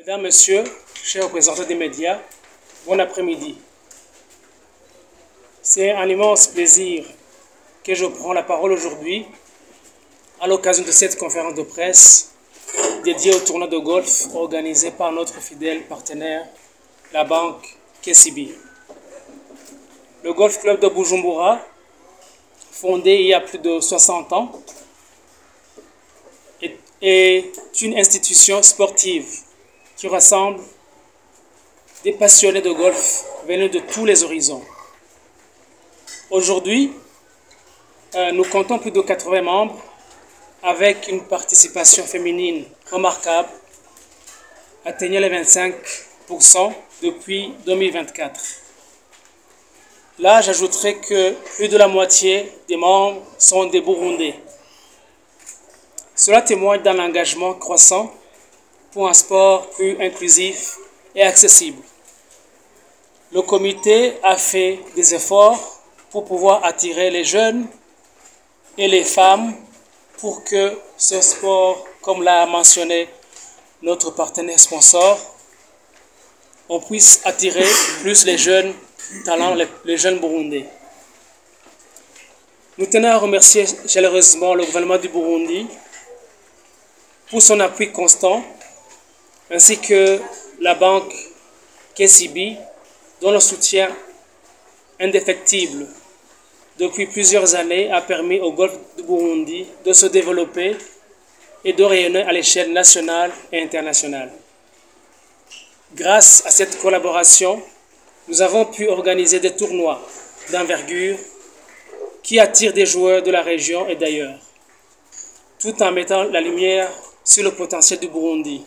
Mesdames, Messieurs, chers représentants des médias, bon après-midi. C'est un immense plaisir que je prends la parole aujourd'hui à l'occasion de cette conférence de presse dédiée au tournoi de golf organisé par notre fidèle partenaire, la banque KCB. Le Golf Club de Bujumbura, fondé il y a plus de 60 ans, est une institution sportive qui rassemble des passionnés de golf venus de tous les horizons. Aujourd'hui, nous comptons plus de 80 membres avec une participation féminine remarquable, atteignant les 25% depuis 2024. Là, j'ajouterai que plus de la moitié des membres sont des Burundais. Cela témoigne d'un engagement croissant pour un sport plus inclusif et accessible. Le comité a fait des efforts pour pouvoir attirer les jeunes et les femmes pour que ce sport, comme l'a mentionné notre partenaire sponsor, on puisse attirer plus les jeunes talents, les jeunes Burundais. Nous tenons à remercier chaleureusement le gouvernement du Burundi pour son appui constant, ainsi que la banque KCB, dont le soutien indéfectible depuis plusieurs années a permis au golf du Burundi de se développer et de rayonner à l'échelle nationale et internationale. Grâce à cette collaboration, nous avons pu organiser des tournois d'envergure qui attirent des joueurs de la région et d'ailleurs, tout en mettant la lumière sur le potentiel du Burundi.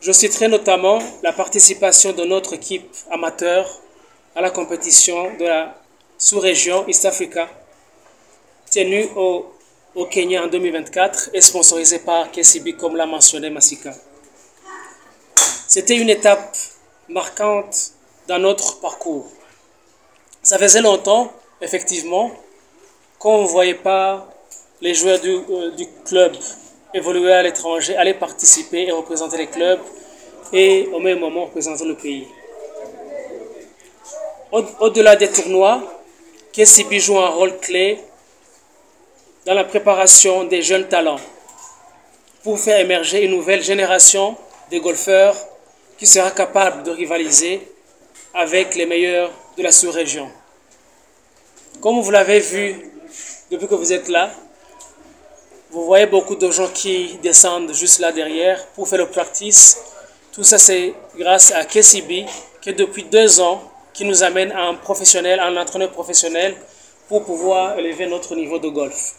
Je citerai notamment la participation de notre équipe amateur à la compétition de la sous-région East Africa, tenue au Kenya en 2024 et sponsorisée par KCB, comme l'a mentionné Masika. C'était une étape marquante dans notre parcours. Ça faisait longtemps, effectivement, qu'on ne voyait pas les joueurs du club évoluer à l'étranger, aller participer et représenter les clubs et au même moment représenter le pays. Au-delà des tournois, KCB joue un rôle clé dans la préparation des jeunes talents pour faire émerger une nouvelle génération de golfeurs qui sera capable de rivaliser avec les meilleurs de la sous-région. Comme vous l'avez vu depuis que vous êtes là, vous voyez beaucoup de gens qui descendent juste là derrière pour faire le practice. Tout ça, c'est grâce à KCB qui, depuis 2 ans, qui nous amène à un professionnel, un entraîneur professionnel pour pouvoir élever notre niveau de golf.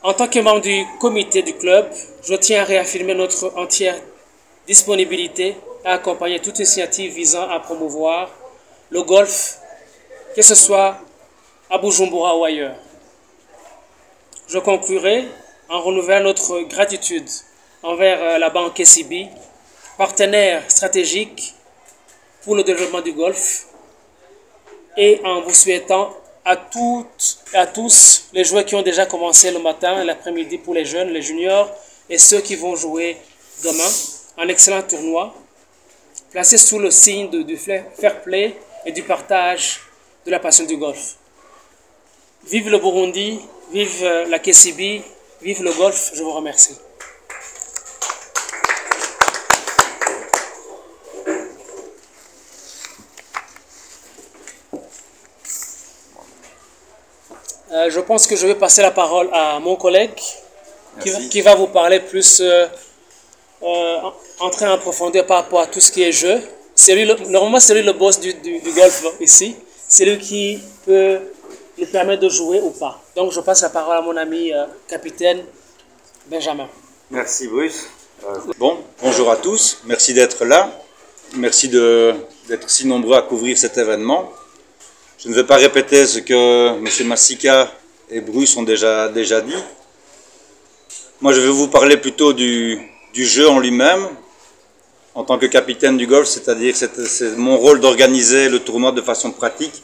En tant que membre du comité du club, je tiens à réaffirmer notre entière disponibilité à accompagner toute initiative visant à promouvoir le golf, que ce soit à Bujumbura ou ailleurs. Je conclurai en renouvelant notre gratitude envers la banque KCB, partenaire stratégique pour le développement du golf, et en vous souhaitant à toutes et à tous les joueurs qui ont déjà commencé le matin et l'après-midi pour les jeunes, les juniors et ceux qui vont jouer demain, un excellent tournoi, placé sous le signe du fair play et du partage de la passion du golf. Vive le Burundi, vive la KCB, vive le golf, je vous remercie. Je pense que je vais passer la parole à mon collègue qui va vous parler plus, entrer en profondeur par rapport à tout ce qui est jeu. Normalement, c'est lui le boss du golf ici. C'est lui qui peut nous permettre de jouer ou pas. Donc, je passe la parole à mon ami capitaine Benjamin. Merci Bruce. Bonjour à tous. Merci d'être là. Merci d'être si nombreux à couvrir cet événement. Je ne vais pas répéter ce que M. Masika et Bruce ont déjà dit. Moi, je vais vous parler plutôt du jeu en lui-même, en tant que capitaine du golf, c'est-à-dire c'est mon rôle d'organiser le tournoi de façon pratique,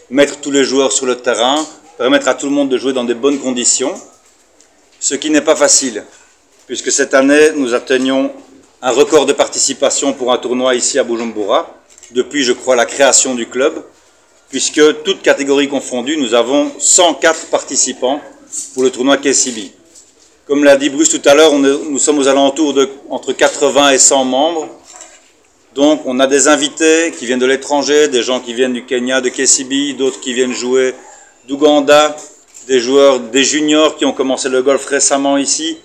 mettre tous les joueurs sur le terrain, permettre à tout le monde de jouer dans des bonnes conditions, ce qui n'est pas facile. puisque cette année, nous atteignons un record de participation pour un tournoi ici à Bujumbura, depuis, je crois, la création du club, puisque toutes catégories confondues, nous avons 104 participants pour le tournoi KCB. Comme l'a dit Bruce tout à l'heure, nous sommes aux alentours de entre 80 et 100 membres. Donc on a des invités qui viennent de l'étranger, des gens qui viennent du Kenya, de KCB, d'autres qui viennent jouer d'Ouganda, des joueurs, des juniors qui ont commencé le golf récemment ici,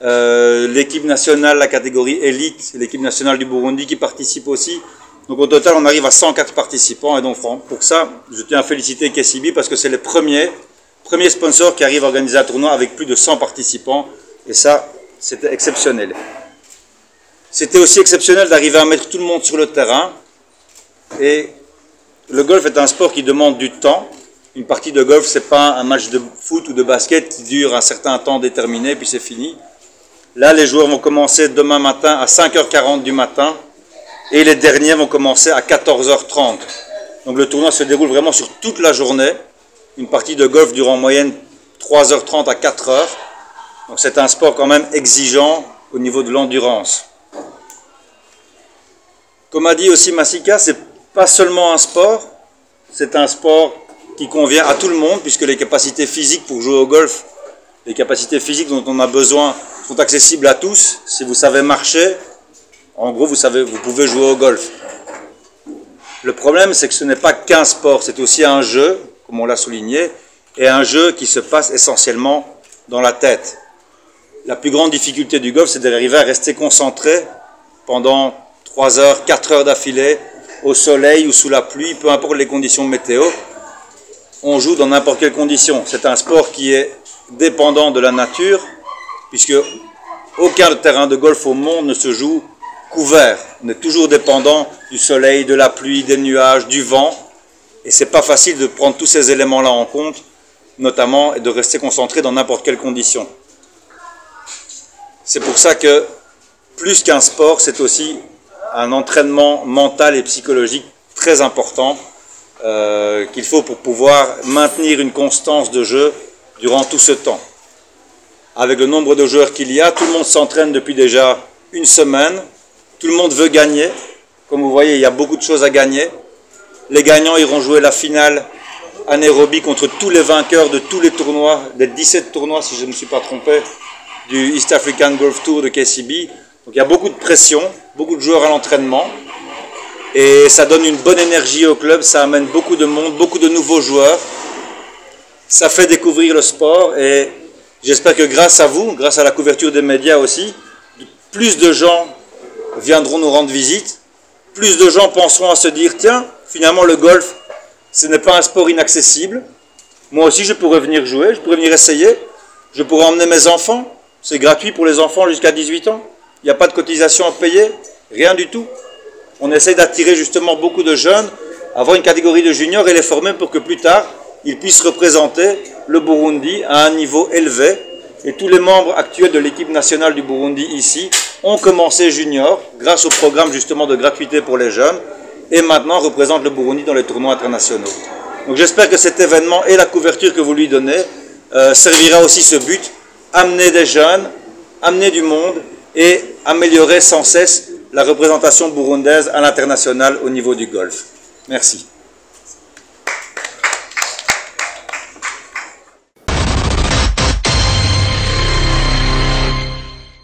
l'équipe nationale, la catégorie élite, l'équipe nationale du Burundi qui participe aussi. Donc au total, on arrive à 104 participants et donc pour ça, je tiens à féliciter KCB parce que c'est le premier sponsor qui arrive à organiser un tournoi avec plus de 100 participants et ça, c'était exceptionnel. C'était aussi exceptionnel d'arriver à mettre tout le monde sur le terrain et le golf est un sport qui demande du temps. Une partie de golf, c'est pas un match de foot ou de basket qui dure un certain temps déterminé puis c'est fini. Là, les joueurs vont commencer demain matin à 5h40 du matin. Et les derniers vont commencer à 14h30. Donc le tournoi se déroule vraiment sur toute la journée. Une partie de golf dure en moyenne 3h30 à 4h. Donc c'est un sport quand même exigeant au niveau de l'endurance. Comme a dit aussi Masika, c'est pas seulement un sport, c'est un sport qui convient à tout le monde puisque les capacités physiques pour jouer au golf, les capacités physiques dont on a besoin sont accessibles à tous. Si vous savez marcher, en gros, vous pouvez jouer au golf. Le problème, c'est que ce n'est pas qu'un sport, c'est aussi un jeu, comme on l'a souligné, et un jeu qui se passe essentiellement dans la tête. La plus grande difficulté du golf, c'est d'arriver à rester concentré pendant 3 heures, 4 heures d'affilée, au soleil ou sous la pluie, peu importe les conditions météo. On joue dans n'importe quelle condition. C'est un sport qui est dépendant de la nature, puisque aucun terrain de golf au monde ne se joue couvert. On est toujours dépendant du soleil, de la pluie, des nuages, du vent. Et c'est pas facile de prendre tous ces éléments-là en compte, notamment, et de rester concentré dans n'importe quelle condition. C'est pour ça que, plus qu'un sport, c'est aussi un entraînement mental et psychologique très important qu'il faut pour pouvoir maintenir une constance de jeu durant tout ce temps. Avec le nombre de joueurs qu'il y a, tout le monde s'entraîne depuis déjà une semaine. Tout le monde veut gagner. Comme vous voyez, il y a beaucoup de choses à gagner. Les gagnants iront jouer la finale à Nairobi contre tous les vainqueurs de tous les tournois, des 17 tournois, si je ne me suis pas trompé, du East African Golf Tour de KCB. Donc il y a beaucoup de pression, beaucoup de joueurs à l'entraînement. Et ça donne une bonne énergie au club, ça amène beaucoup de monde, beaucoup de nouveaux joueurs. Ça fait découvrir le sport et j'espère que grâce à vous, grâce à la couverture des médias aussi, plus de gens viendront nous rendre visite, plus de gens penseront à se dire, tiens, finalement le golf, ce n'est pas un sport inaccessible, moi aussi je pourrais venir jouer, je pourrais venir essayer, je pourrais emmener mes enfants, c'est gratuit pour les enfants jusqu'à 18 ans, il n'y a pas de cotisation à payer, rien du tout. On essaie d'attirer justement beaucoup de jeunes, avoir une catégorie de juniors et les former pour que plus tard, ils puissent représenter le Burundi à un niveau élevé. Et tous les membres actuels de l'équipe nationale du Burundi ici ont commencé junior grâce au programme justement de gratuité pour les jeunes et maintenant représentent le Burundi dans les tournois internationaux. Donc j'espère que cet événement et la couverture que vous lui donnez servira aussi ce but, amener des jeunes, amener du monde et améliorer sans cesse la représentation burundaise à l'international au niveau du golf. Merci.